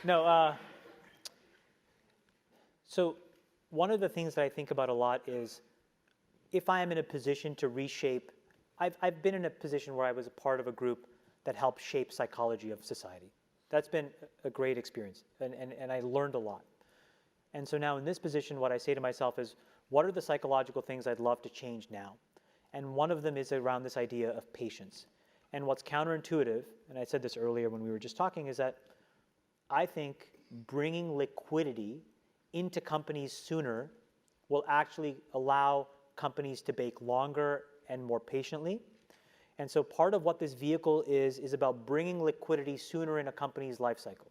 No, so one of the things that I think about a lot is if I am in a position to reshape, I've been in a position where I was a part of a group that helped shape psychology of society. That's been a great experience, and I learned a lot. And so now in this position, what I say to myself is, what are the psychological things I'd love to change now? And one of them is around this idea of patience. And what's counterintuitive, and I said this earlier when we were just talking, is that I think bringing liquidity into companies sooner will actually allow companies to bake longer and more patiently. And so part of what this vehicle is about bringing liquidity sooner in a company's life cycle.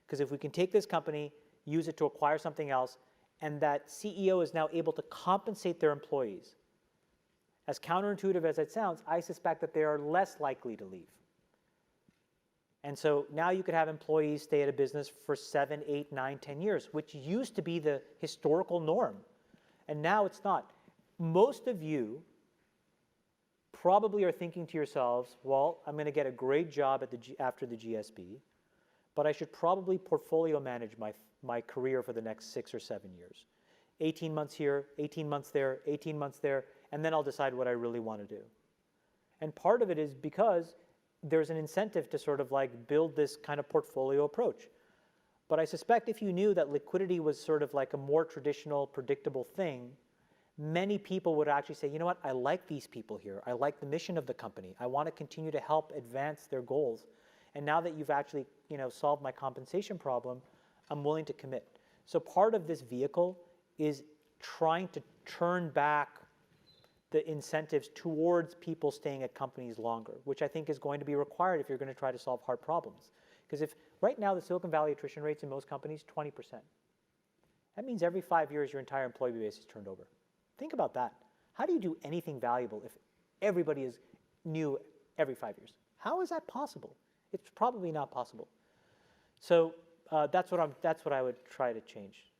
Because if we can take this company, use it to acquire something else, and that CEO is now able to compensate their employees, as counterintuitive as it sounds, I suspect that they are less likely to leave. And so now you could have employees stay at a business for 7, 8, 9, 10 years, which used to be the historical norm. And now it's not. Most of you probably are thinking to yourselves, well, I'm going to get a great job after the GSB, but I should probably portfolio manage my career for the next 6 or 7 years. 18 months here, 18 months there, 18 months there, and then I'll decide what I really want to do. And part of it is because there's an incentive to sort of like build this kind of portfolio approach. But I suspect if you knew that liquidity was sort of like a more traditional, predictable thing, many people would actually say, you know what, I like these people here. I like the mission of the company. I want to continue to help advance their goals. And now that you've actually, solved my compensation problem, I'm willing to commit. So part of this vehicle is trying to turn back the incentives towards people staying at companies longer, which I think is going to be required if you're going to try to solve hard problems. Because if right now the Silicon Valley attrition rates in most companies, 20%. That means every 5 years your entire employee base is turned over. Think about that. How do you do anything valuable if everybody is new every 5 years? How is that possible? It's probably not possible. So that's what I would try to change.